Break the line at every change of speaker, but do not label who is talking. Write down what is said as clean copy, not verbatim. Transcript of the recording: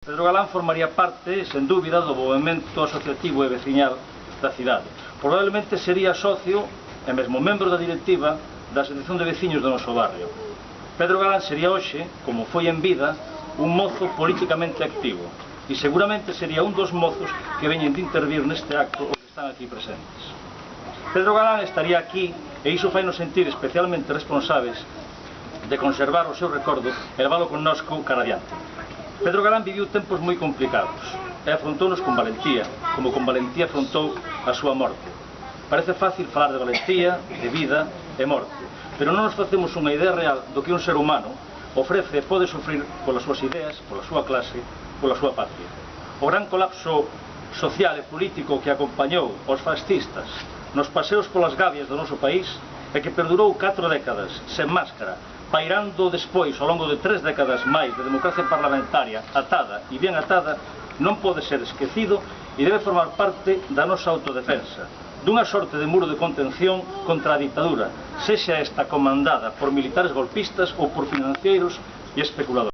Pedro Galán formaría parte, sen dúbida, do movemento asociativo e veciñal da cidade. Probablemente sería socio e mesmo membro da directiva da Asociación de Veciños do noso barrio. Pedro Galán sería hoxe, como foi en vida, un mozo políticamente activo e seguramente sería un dos mozos que veñen de intervir neste acto os que están aquí presentes. Pedro Galán estaría aquí e iso fai nos sentir especialmente responsables de conservar o seu recordo e leválo connosco cara adiante. Pedro Galán viviu tempos moi complicados e afrontounos con valentía, como con valentía afrontou a súa morte. Parece fácil falar de valentía, de vida e morte, pero non nos facemos unha idea real do que un ser humano ofrece e pode sufrir polas súas ideas, pola súa clase, pola súa patria. O gran colapso social e político que acompañou os fascistas nos paseos polas gabias do noso país e que perdurou 4 décadas sen máscara, pairando despois ao longo de 3 décadas máis de democracia parlamentaria atada e bien atada, non pode ser esquecido e debe formar parte da nosa autodefensa, dunha sorte de muro de contención contra a ditadura, sexa esta comandada por militares golpistas ou por financeiros e especuladores.